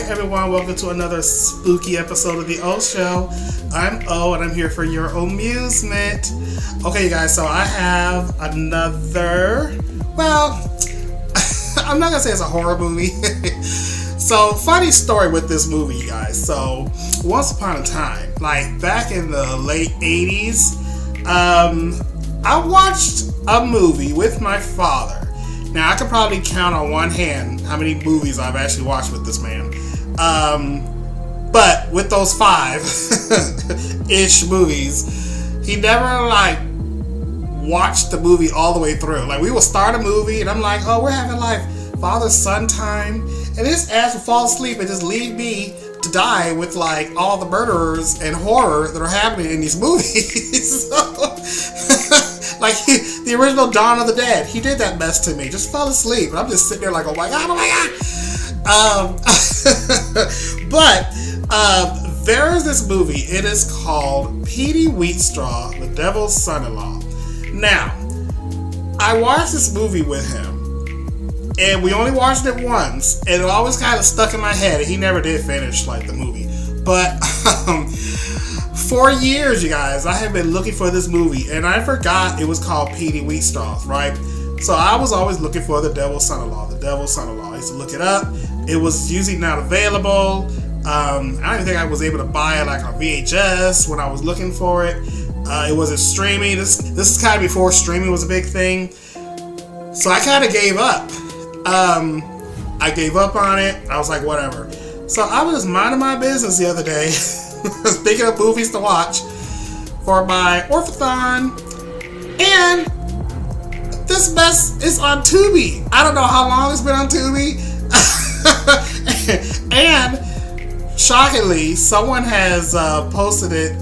everyone, welcome to another spooky episode of The O Show. I'm O and I'm here for your amusement. Okay, you guys, so I have another, well, I'm not gonna say it's a horror movie. So, funny story with this movie, you guys. So, once upon a time, like back in the late 80s, I watched a movie with my father. Now, I could probably count on one hand how many movies I've actually watched with this man. But with those 5-ish movies, he never, watched the movie all the way through. Like, we will start a movie, and I'm like, oh, we're having, father-son time. And his ass will fall asleep and just leave me to die with, all the murderers and horror that are happening in these movies. The original Dawn of the Dead, he did that mess to me. Just fell asleep. And I'm just sitting there like, oh my god. But there is this movie. It is called Petey Wheatstraw, The Devil's Son-in-Law. Now, I watched this movie with him. And we only watched it once. And it always kind of stuck in my head. And he never did finish, the movie. But, for years, you guys, I have been looking for this movie, and I forgot it was called Petey Wheatstraw, right? So I was always looking for The Devil's Son-in-Law, The Devil's Son-in-Law. I used to look it up. It was usually not available. I don't even think I was able to buy it on VHS when I was looking for it. It wasn't streaming. This is kind of before streaming was a big thing. So I kind of gave up. I gave up on it. I was like, whatever. So I was just minding my business the other day. Thinking of movies to watch for my Orphathon, and this mess is on Tubi. I don't know how long it's been on Tubi. And shockingly, someone has posted it,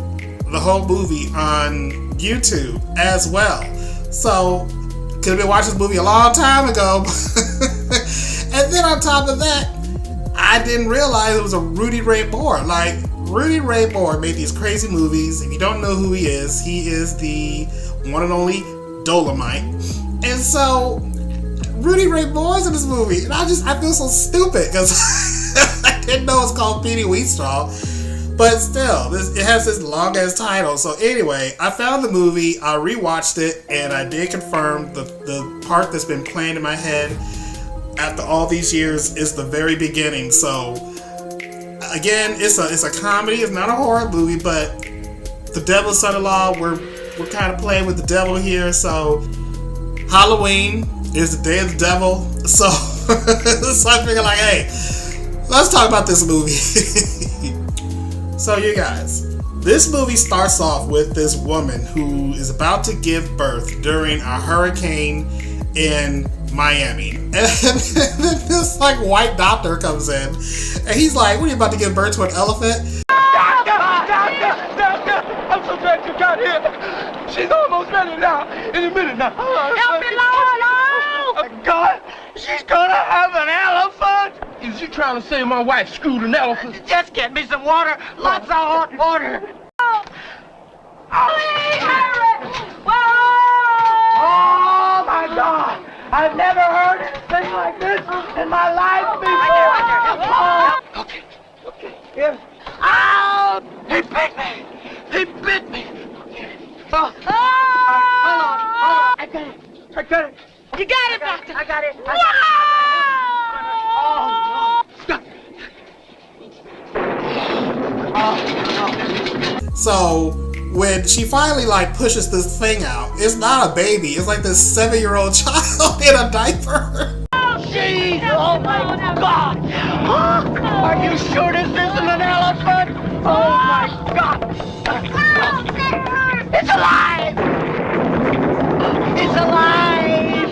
the whole movie, on YouTube as well. So could have been watching this movie a long time ago. And then on top of that, I didn't realize it was a Rudy Ray Moore. Rudy Ray Moore made these crazy movies. If you don't know who he is the one and only Dolomite. And so, Rudy Ray Moore's in this movie. And I feel so stupid because I didn't know it's called Petey Wheatstraw. But still, it has this long ass title. So anyway, I found the movie, I rewatched it, and I did confirm the part that's been playing in my head after all these years is the very beginning. So again, it's a comedy. It's not a horror movie, but The Devil's Son-in-Law, we're kind of playing with the devil here. So Halloween is the day of the devil. So, so I figured hey, let's talk about this movie. So you guys, this movie starts off with this woman who is about to give birth during a hurricane in Miami. And this white doctor comes in and he's like, what are you about to give birth to, an elephant? Doctor! I'm so glad you got here. She's almost ready now. In a minute now. Help me, Lord! Oh my God! She's gonna have an elephant! Is you trying to say my wife screwed an elephant? Just get me some water. Lots of hot water. Oh, please, hurry! Whoa! Oh my God! I've never heard anything like this in my life before. Okay. Here. Ow! He bit me! Okay. Oh. Hold on. I got it. You got it, Doctor. I got it. Whoa! Oh, no. So when she finally pushes this thing out, it's not a baby. It's this 7-year-old child in a diaper. Jeez! Oh my God! Are you sure this isn't an elephant? Oh my God! It's alive! It's alive!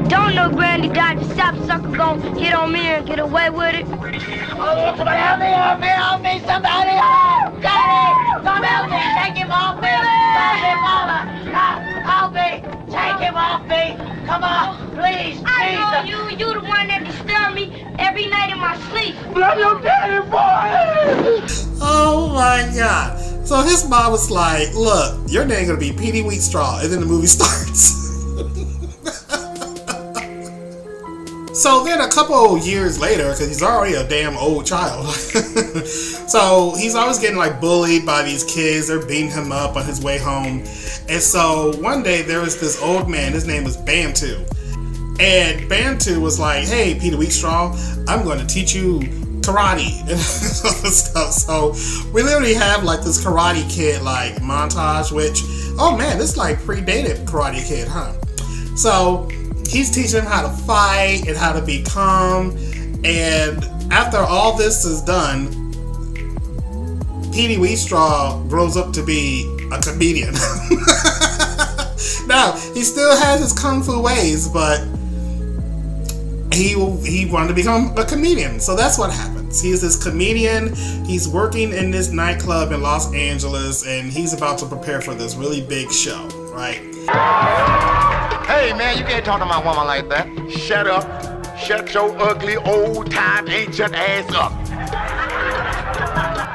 Don't know Granny died. The sapsucker gon' hit on me and get away with it. Oh, somebody help me! Somebody help! Daddy! Come help me! Take him off me! Help me! Take him off me! Come on, please! I know you the one that disturb me every night in my sleep. But I'm your daddy, boy! Oh my God. So his mom was like, look, your name's gonna be Petey Wheatstraw, and then the movie starts. So then a couple years later, because he's already a damn old child, so he's always getting like bullied by these kids. They're beating him up on his way home. And so one day there was this old man, his name was Bantu. And Bantu was like, hey, Petey Wheatstraw, I'm going to teach you karate and stuff. So we literally have like this Karate Kid like montage, which, oh man, this like predated Karate Kid, huh? So he's teaching him how to fight and how to be calm. And after all this is done, Petey Wheatstraw grows up to be a comedian. Now, he still has his kung fu ways, but he wanted to become a comedian. So that's what happens. He's this comedian. He's working in this nightclub in Los Angeles, and he's about to prepare for this really big show, right? Hey, man, you can't talk to my woman like that. Shut up. Shut your ugly, old-time, ancient ass up.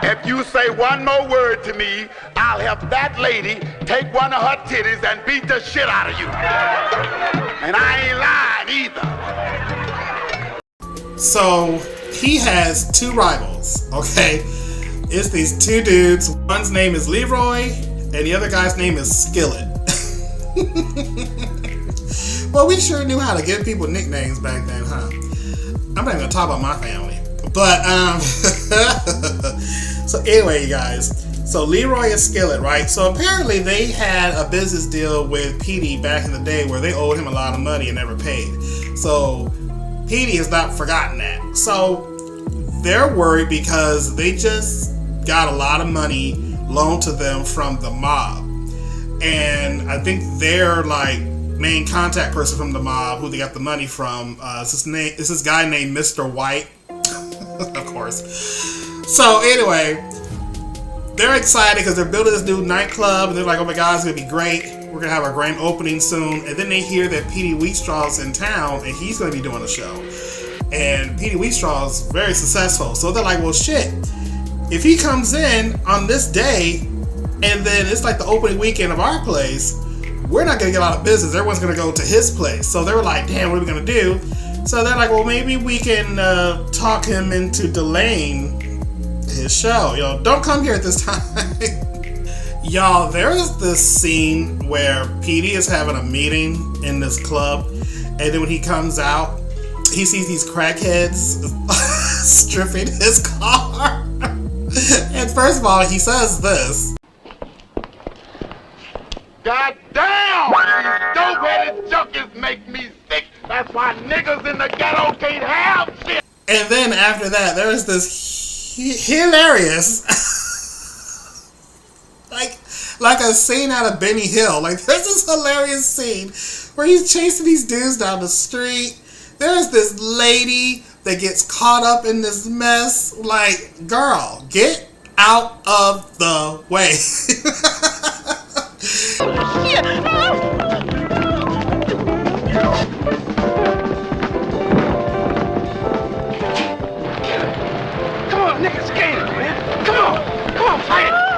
If you say one more word to me, I'll have that lady take one of her titties and beat the shit out of you. And I ain't lying either. So he has two rivals, okay? It's these two dudes. One's name is Leroy, and the other guy's name is Skillet. Well, we sure knew how to give people nicknames back then, huh? I'm not even gonna talk about my family. But, so anyway, you guys. So Leroy and Skillet, right? So apparently they had a business deal with Petey back in the day where they owed him a lot of money and never paid. So Petey has not forgotten that. So they're worried because they just got a lot of money loaned to them from the mob. And I think their like main contact person from the mob, who they got the money from, is this guy named Mr. White, of course. So anyway, they're excited because they're building this new nightclub, and they're like, "Oh my God, it's gonna be great! We're gonna have our grand opening soon." And then they hear that Petey Wheatstraw's in town, and he's gonna be doing a show. And Petey Wheatstraw's very successful, so they're like, "Well, shit! If he comes in on this day, and then it's like the opening weekend of our place, we're not gonna get a lot of business. Everyone's gonna go to his place." So they were like, "Damn, what are we gonna do?" So they're like, "Well, maybe we can talk him into delaying his show. You know, don't come here at this time." Y'all, there is this scene where Petey is having a meeting in this club, and then when he comes out, he sees these crackheads stripping his car. And first of all, he says this. God damn! These dope-headed junkies make me sick. That's why niggas in the ghetto can't have shit. And then after that, there's this hilarious, like a scene out of Benny Hill. Like there's this hilarious scene where he's chasing these dudes down the street. There's this lady that gets caught up in this mess. Like, girl, get out of the way.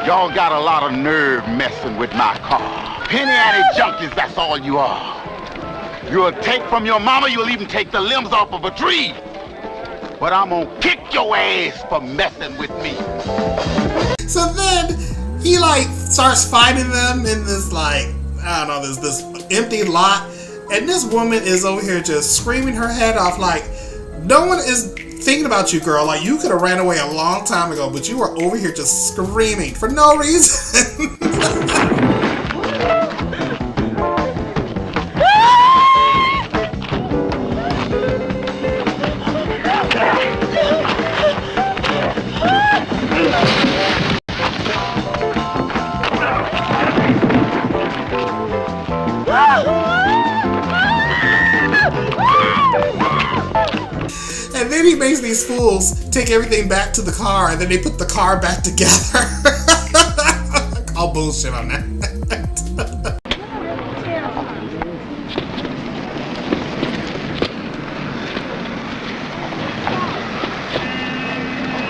Y'all got a lot of nerve messing with my car. Penny ante junkies, that's all you are. You'll take from your mama, you'll even take the limbs off of a tree. But I'm gonna kick your ass for messing with me. So then he like starts fighting them in this like, I don't know, this empty lot. And this woman is over here just screaming her head off like, no one is thinking about you, girl. Like, you could have ran away a long time ago, but you were over here just screaming for no reason. And then he makes these fools take everything back to the car, and then they put the car back together. I'll bullshit on that.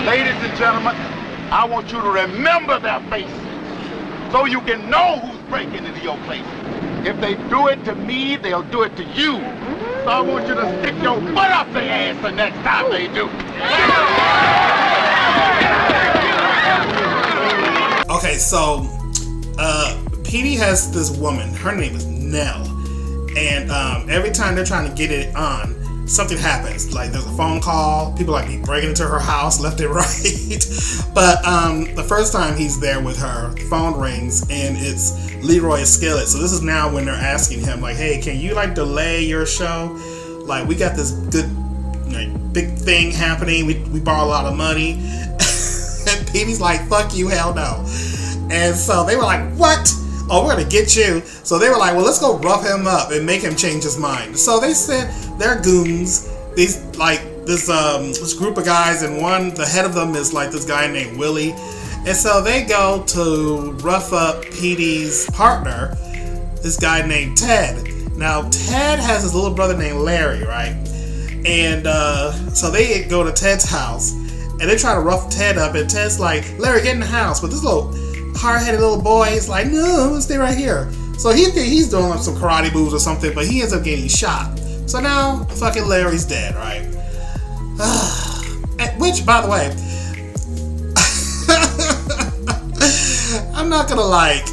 Ladies and gentlemen, I want you to remember their faces so you can know who's breaking into your place. If they do it to me, they'll do it to you. So I want you to stick your butt up their ass the next time they do. Okay, so Petey has this woman. Her name is Nell, and every time they're trying to get it on, something happens. Like there's a phone call. People like be breaking into her house left and right. But the first time he's there with her, the phone rings and it's Leroy Skillet. So this is now when they're asking him like, "Hey, can you like delay your show? Like we got this good big thing happening. We borrow a lot of money." And Petey's like, "Fuck you, hell no." And so they were like, "What? Oh, we're gonna get you." So they were like, "Well, let's go rough him up and make him change his mind." So they sent their goons, these like this group of guys, and the head of them is like this guy named Willie. And so they go to rough up Petey's partner, this guy named Ted. Now Ted has his little brother named Larry, right? And so they go to Ted's house and they try to rough Ted up, and Ted's like, "Larry, get in the house." But this little hard-headed little boy is like, "No, I'm gonna stay right here." So he's doing like some karate moves or something, but he ends up getting shot. So now fucking Larry's dead, right? Which, by the way, I'm not gonna like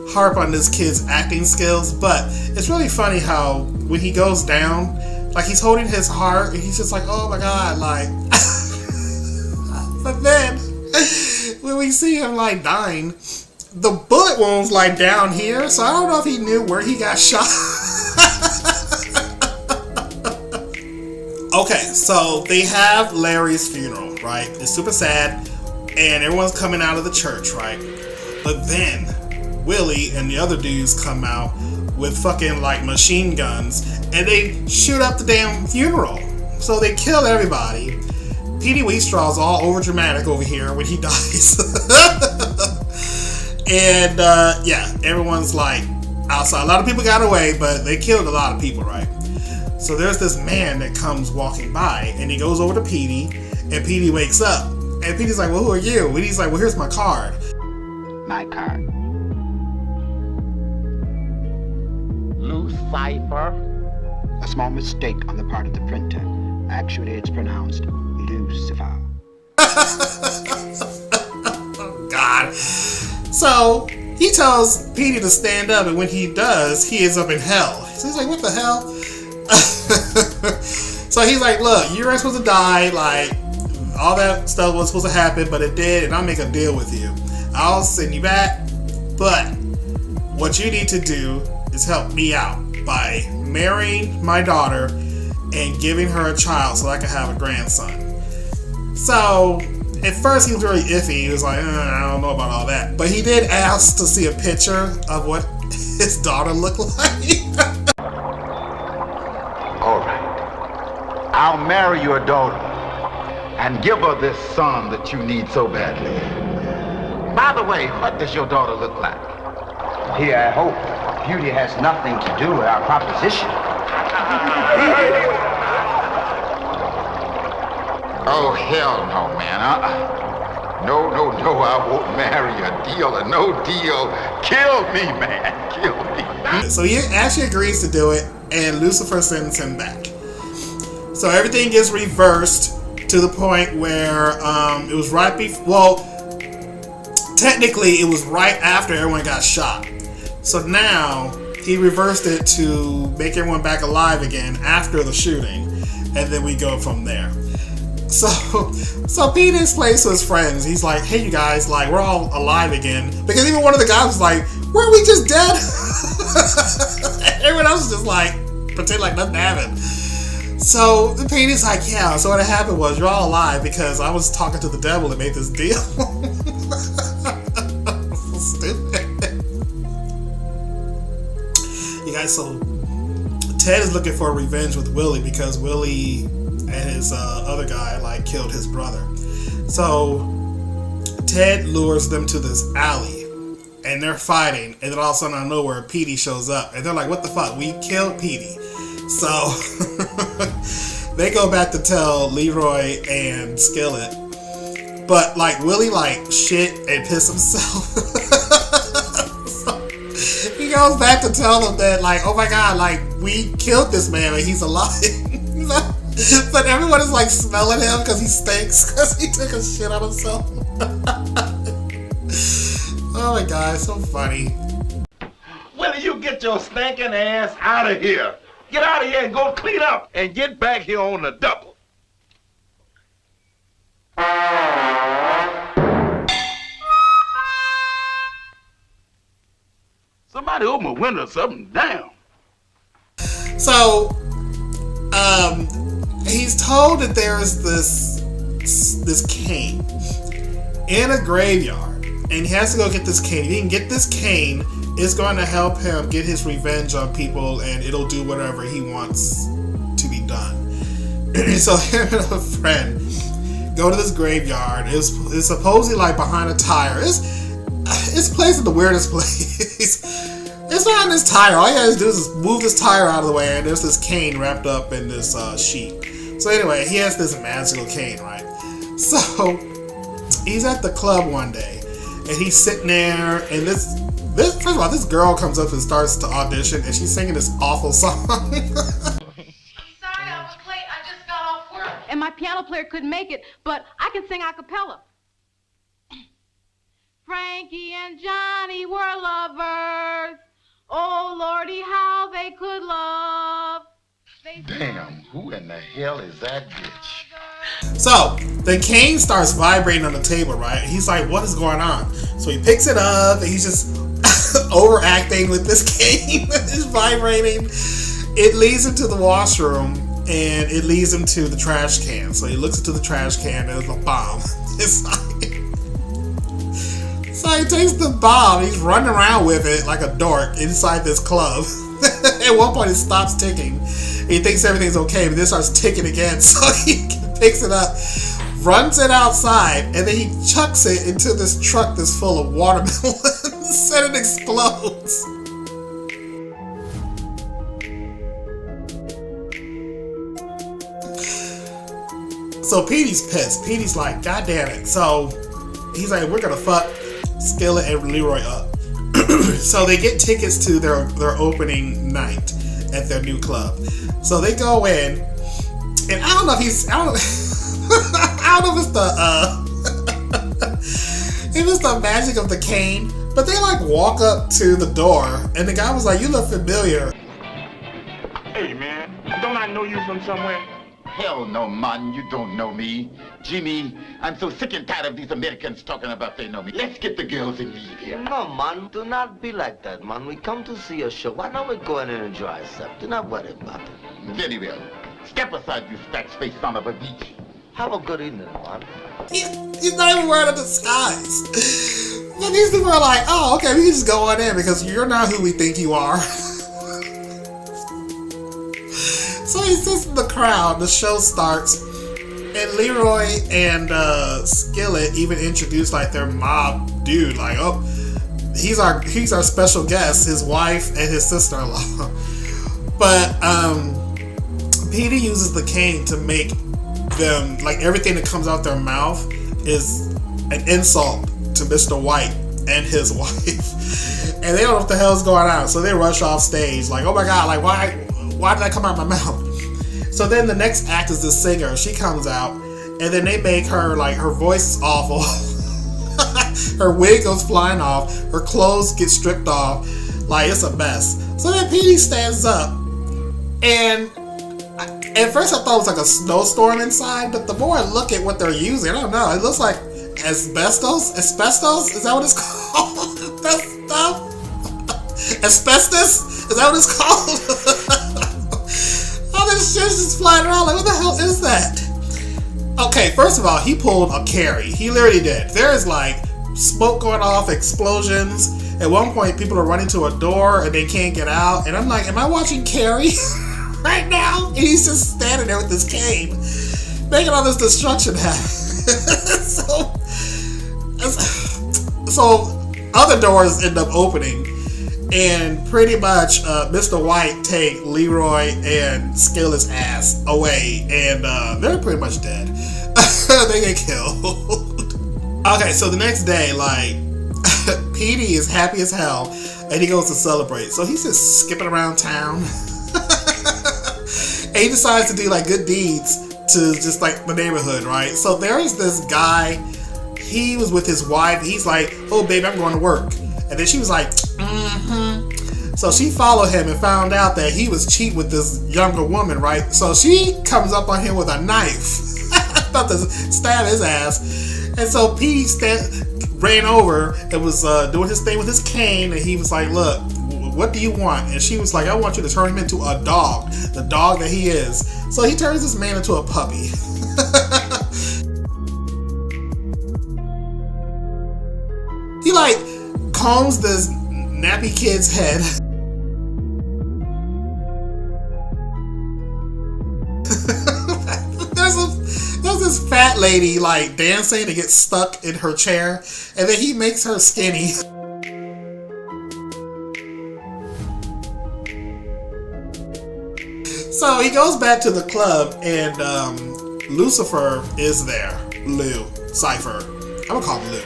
harp on this kid's acting skills, but it's really funny how when he goes down, like he's holding his heart and he's just like, "Oh my god," like. But then when we see him like dying, the bullet wound's like down here, so I don't know if he knew where he got shot. Okay, so they have Larry's funeral, right? It's super sad, and everyone's coming out of the church, right? But then Willie and the other dudes come out with fucking like machine guns, and they shoot up the damn funeral. So they kill everybody. Petey Wheatstraw's all over dramatic over here when he dies. And yeah, everyone's like outside. A lot of people got away, but they killed a lot of people, right? So there's this man that comes walking by, and he goes over to Petey, and Petey wakes up. And Petey's like, "Well, who are you?" And he's like, "Well, here's my card." My card. Lucifer. A small mistake on the part of the printer. Actually, it's pronounced Lucifer. Oh, God. So he tells Petey to stand up, and when he does, he ends up in hell. So he's like, "What the hell?" So he's like, "Look, you weren't supposed to die. Like, all that stuff was supposed to happen, but it did, and I'll make a deal with you. I'll send you back, but what you need to do is help me out by marrying my daughter and giving her a child so I can have a grandson." So at first he was really iffy. He was like, "I don't know about all that." But he did ask to see a picture of what his daughter looked like. All right. I'll marry your daughter and give her this son that you need so badly. By the way, what does your daughter look like? Here, I hope beauty has nothing to do with our proposition. Oh, hell no, man. No, I won't marry a deal, and no deal. Kill me, man. Kill me. So he actually agrees to do it, and Lucifer sends him back. So everything gets reversed to the point where it was right before, well, technically it was right after everyone got shot. So now he reversed it to make everyone back alive again after the shooting, and then we go from there. So Pete explains to his friends, he's like, "Hey, you guys, like, we're all alive again." Because even one of the guys was like, "Weren't we just dead?" Everyone else was just like, pretend like nothing happened. So the Petey's like, "Yeah, so what happened was you're all alive because I was talking to the devil and made this deal." So stupid. You guys, so Ted is looking for revenge with Willie because Willie and his other guy like killed his brother. So Ted lures them to this alley and they're fighting, and then all of a sudden out of nowhere Petey shows up and they're like, "What the fuck? We killed Petey." So they go back to tell Leroy and Skillet, but like Willie like shit and piss himself. So, you goes back to tell them that, like, oh my god, like, we killed this man and he's alive. But everyone is like smelling him because he stinks because he took a shit on himself. Oh my god, it's so funny. Will you get your stinking ass out of here? Get out of here and go clean up and get back here on the double. Somebody open a window or something. Damn. So, he's told that there is this cane in a graveyard, and he has to go get this cane. If he can get this cane, it's going to help him get his revenge on people, and it'll do whatever he wants to be done. So him and a friend go to this graveyard. It's supposedly like behind a tire. It's placed in the weirdest place. It's behind this tire. All he has to do is move this tire out of the way, and there's this cane wrapped up in this sheet. So anyway, he has this magical cane, right? So he's at the club one day, and he's sitting there, and this first of all, this girl comes up and starts to audition, and she's singing this awful song. Sorry, I was late. I just got off work. And my piano player couldn't make it, but I can sing a cappella. Frankie and Johnny were lovers. Oh, Lordy, how they could love. Damn, who in the hell is that bitch? So, the cane starts vibrating on the table, right? He's like, what is going on? So he picks it up, and he's just overacting with this cane. It's vibrating. It leads him to the washroom, and it leads him to the trash can. So he looks into the trash can, and there's a bomb inside. So he takes the bomb, he's running around with it like a dork inside this club. At one point it stops ticking. He thinks everything's okay, but then starts ticking again. So he picks it up, runs it outside, and then he chucks it into this truck that's full of watermelons, and it explodes. So Petey's pissed. Petey's like, God damn it. So he's like, we're gonna fuck Skillet and Leroy up. So they get tickets to their opening night at their new club. So they go in, and I don't know if I don't know if it's the magic of the cane, but they like walk up to the door, and the guy was like, you look familiar. Hey, man, don't I know you from somewhere? Hell no, man, you don't know me. Jimmy, I'm so sick and tired of these Americans talking about they know me. Let's get the girls and leave here. No, man, do not be like that, man. We come to see a show. Why don't we go in and enjoy ourselves? Do not worry about it. Very well. Step aside, you fat-faced son of a bitch. Have a good evening, man. He's not even wearing a disguise. But these people are like, oh, okay, we can just go on in because you're not who we think you are. So he sits in the crowd, the show starts, and Leroy and Skillet even introduce like their mob dude, like, oh, he's our special guest, his wife and his sister-in-law. But Petey uses the cane to make them, like, everything that comes out their mouth is an insult to Mr. White and his wife. And they don't know what the hell's going on, so they rush off stage, like, oh my god, like, why did that come out of my mouth? So then the next act is the singer. She comes out, and then they make her, like, her voice is awful. Her wig goes flying off. Her clothes get stripped off. Like, it's a mess. So then Petey stands up, and at first I thought it was like a snowstorm inside, but the more I look at what they're using, I don't know. It looks like asbestos? Asbestos? Is that what it's called? That stuff? Asbestos? Is that what it's called? All this shit's just flying around. Like, what the hell is that? Okay, first of all, he pulled a Carrie. He literally did. There is like smoke going off, explosions. At one point, people are running to a door and they can't get out. And I'm like, am I watching Carrie right now? And he's just standing there with this cane, making all this destruction happen. So other doors end up opening. And pretty much Mr. White take Leroy and Skillet's ass away, and they're pretty much dead. They get killed. Okay, so the next day, like, Petey is happy as hell and he goes to celebrate. So he's just skipping around town. And he decides to do like good deeds to just like the neighborhood, right? So there's this guy, he was with his wife. He's like, oh baby, I'm going to work. And then she was like, So she followed him and found out that he was cheating with this younger woman, right? So she comes up on him with a knife. About to stab his ass. And so Petey ran over and was doing his thing with his cane, and he was like, look, what do you want? And she was like, I want you to turn him into a dog, the dog that he is. So he turns this man into a puppy. He like combs this nappy kid's head. There's this fat lady like dancing to get stuck in her chair, and then he makes her skinny. So he goes back to the club, and Lucifer is there. Cypher. I'm gonna call him Lou.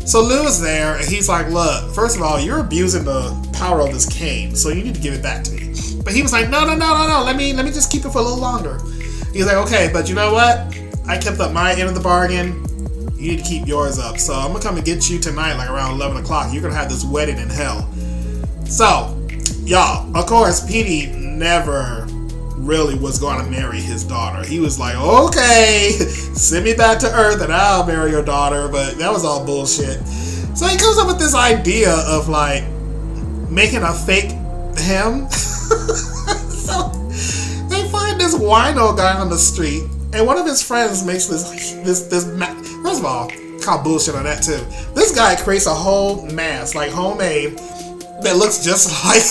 So Lou is there, and he's like, look, first of all, you're abusing the power of this cane, so you need to give it back to me. But he was like, no, let me just keep it for a little longer. He's like, okay, but you know what? I kept up my end of the bargain. You need to keep yours up. So I'm gonna come and get you tonight, like around 11 o'clock. You're gonna have this wedding in hell. So, y'all, of course, Petey never really was going to marry his daughter. He was like, okay, send me back to Earth and I'll marry your daughter. But that was all bullshit. So he comes up with this idea of like making a fake him. So they find this wino guy on the street, and one of his friends makes this first of all, call bullshit on that too. This guy creates a whole mask, like homemade, that looks just like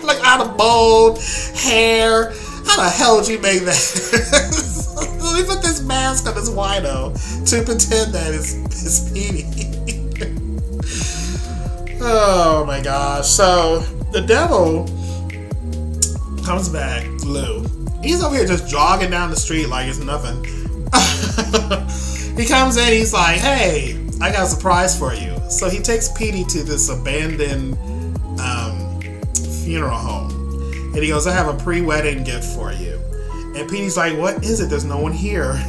like out of mold, hair. How the hell would you make that? So we put this mask on this wino to pretend that it's Petey. Oh my gosh. So the devil comes back, Lou. He's over here just jogging down the street like it's nothing. He comes in, he's like, hey, I got a surprise for you. So he takes Petey to this abandoned funeral home. And he goes, I have a pre-wedding gift for you. And Petey's like, what is it? There's no one here.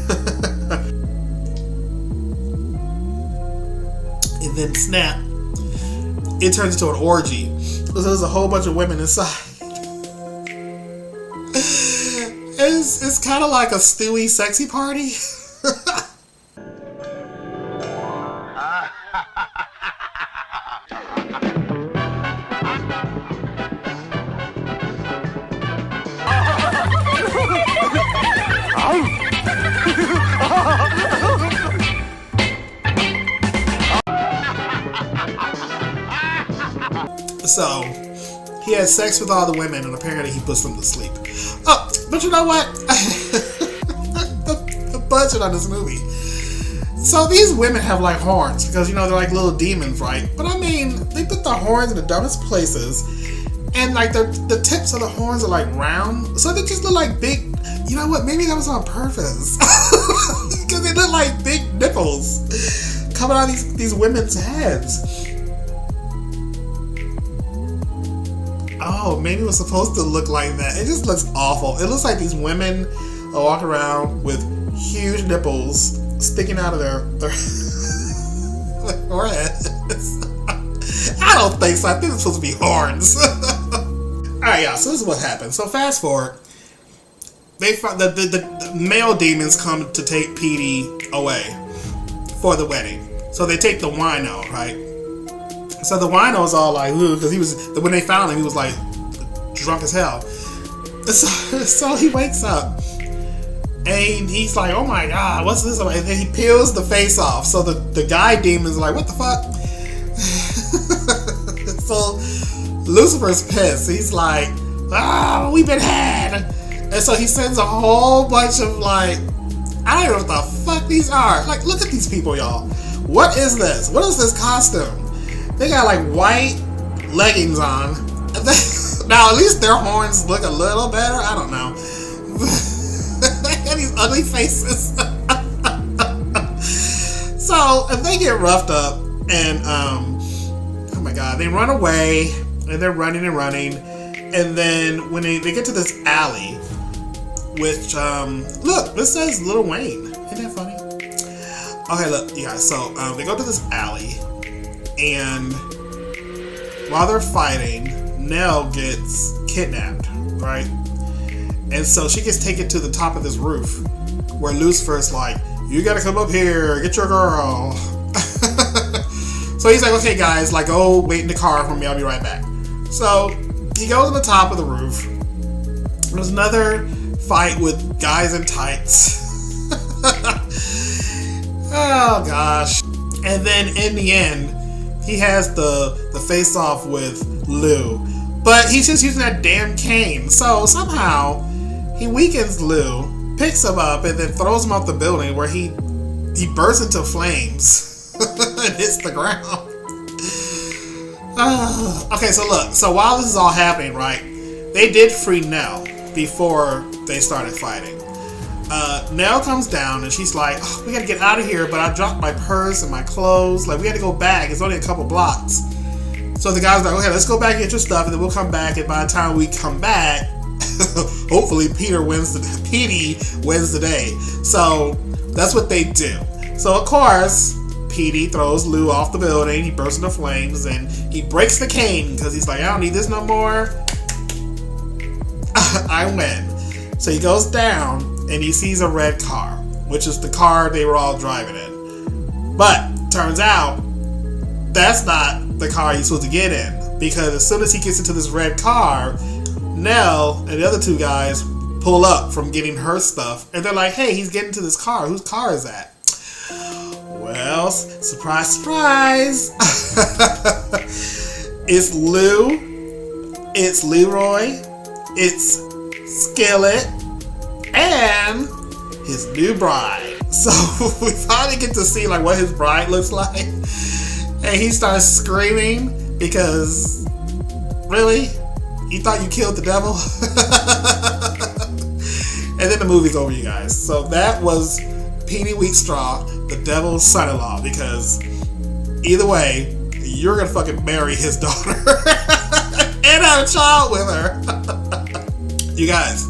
And then snap, it turns into an orgy. So there's a whole bunch of women inside. It's kind of like a Stewie sexy party. So he has sex with all the women, and apparently he puts them to sleep. Oh, but you know what? the budget on this movie. So these women have like horns because, you know, they're like little demons, right? But I mean, they put the horns in the dumbest places, and like the tips of the horns are like round, so they just look like big. You know what? Maybe that was on purpose because they look like big nipples coming out of these women's heads. Oh, maybe it was supposed to look like that. It just looks awful. It looks like these women are walking around with huge nipples sticking out of their foreheads. I don't think so. I think it's supposed to be horns. Alright, y'all, so this is what happened. So fast forward. They find the male demons come to take Petey away for the wedding. So they take the wino, right? So the wino's all like, ooh, because when they found him, he was like drunk as hell. So he wakes up and he's like, oh my god, what's this about? And then he peels the face off. So the guy demon's like, what the fuck? So Lucifer's pissed. He's like, we've been had. And so he sends a whole bunch of like, I don't know what the fuck these are. Like, look at these people, y'all. What is this? What is this costume? They got like white leggings on. Now at least their horns look a little better. I don't know. They got these ugly faces. So if they get roughed up and oh my god. They run away, and they're running and running. And then when they get to this alley, which, look, this says Lil Wayne. Isn't that funny? Okay, look, you guys, so they go to this alley, and while they're fighting, Nell gets kidnapped, right? And so she gets taken to the top of this roof, where Lucifer's like, you gotta come up here, get your girl. So he's like, okay guys, like, go wait in the car for me, I'll be right back. So he goes to the top of the roof. There's another fight with guys in tights. Oh gosh. And then in the end, he has the face off with Lou. But he's just using that damn cane. So somehow he weakens Lou, picks him up, and then throws him off the building where he bursts into flames and hits the ground. Okay, so look. So while this is all happening, right, they did free Nell before they started fighting. Nell comes down and she's like, oh, we gotta get out of here, but I dropped my purse and my clothes. Like, we gotta go back. It's only a couple blocks. So the guy's like, okay, let's go back and get your stuff, and then we'll come back. And by the time we come back, hopefully Petey wins the day. So that's what they do. So of course, Petey throws Lou off the building. He bursts into flames and he breaks the cane because he's like, I don't need this no more. I win. So he goes down and he sees a red car, which is the car they were all driving in. But turns out that's not the car he's supposed to get in, because as soon as he gets into this red car, Nell and the other two guys pull up from getting her stuff, and they're like, hey, he's getting to this car. Whose car is that? Well, surprise, surprise. It's Lou, it's Leroy, it's Skillet, and his new bride. So we finally get to see like what his bride looks like, and he starts screaming because, really? You thought you killed the devil? And then the movie's over, you guys. So that was Petey Wheatstraw, the devil's son-in-law, because either way, you're gonna fucking marry his daughter and have a child with her. You guys,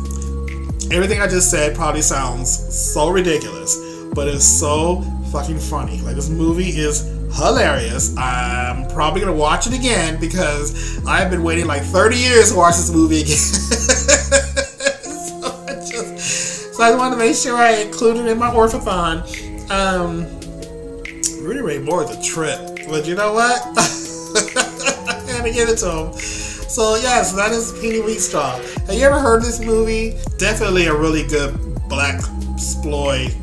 everything I just said probably sounds so ridiculous, but it's so fucking funny. Like, this movie is hilarious. I'm probably gonna watch it again because I've been waiting like 30 years to watch this movie again. So I just wanted to make sure I included it in my Orphathon. Really Ray Moore is a trip, but you know what? I had to give it to him. So yes, that is Petey Wheatstraw. Have you ever heard this movie? Definitely a really good black exploit.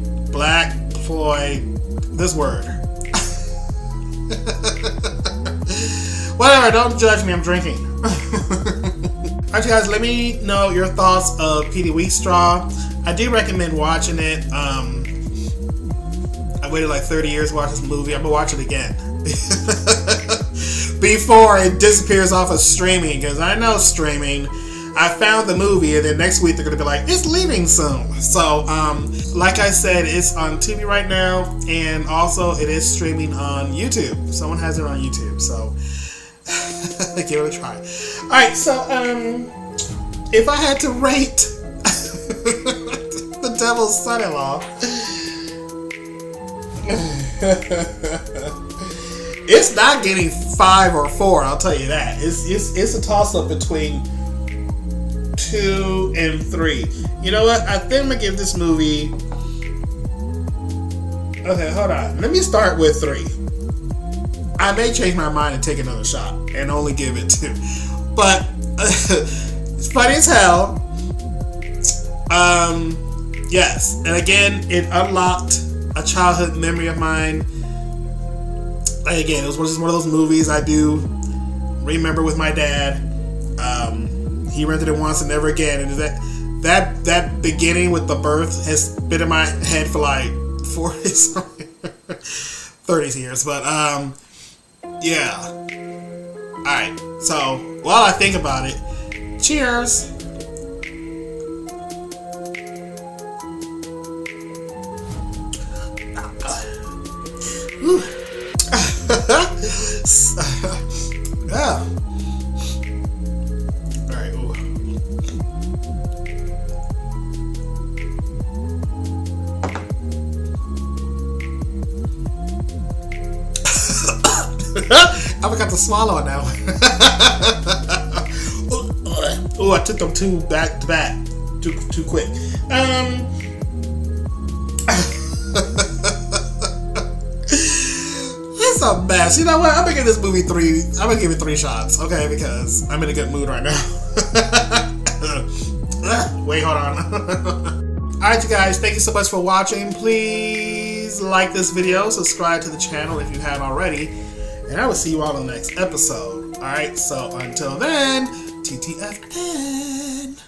This word. Whatever, don't judge me, I'm drinking. Alright, you guys, let me know your thoughts of Petey Wheatstraw. I do recommend watching it. I waited like 30 years to watch this movie. I'm gonna watch it again before it disappears off of streaming, because I know streaming. I found the movie, and then next week they're gonna be like, it's leaving soon. So, like I said, it's on Tubi right now, and also it is streaming on YouTube. Someone has it on YouTube, so give it a try. All right, so if I had to rate the devil's son-in-law, it's not getting 5 or 4. I'll tell you that. It's a toss-up between 2 and 3. You know what? I think I'm gonna give this movie. Okay, hold on. Let me start with 3. I may change my mind and take another shot and only give it 2. But it's funny as hell. Yes, and again, it unlocked a childhood memory of mine. Like, again, it was just one of those movies I do remember with my dad. He rented it once and never again, and that beginning with the birth has been in my head for like 30 years. But yeah. All right. So while I think about it, cheers. I forgot to swallow on that one. Oh, I took them two back to back. Too quick. It's a mess. You know what? I'm gonna give this movie 3. I'm gonna give it 3 shots, okay? Because I'm in a good mood right now. Wait, hold on. Alright, you guys, thank you so much for watching. Please like this video, subscribe to the channel if you haven't already, and I will see you all in the next episode. Alright, so until then, TTFN.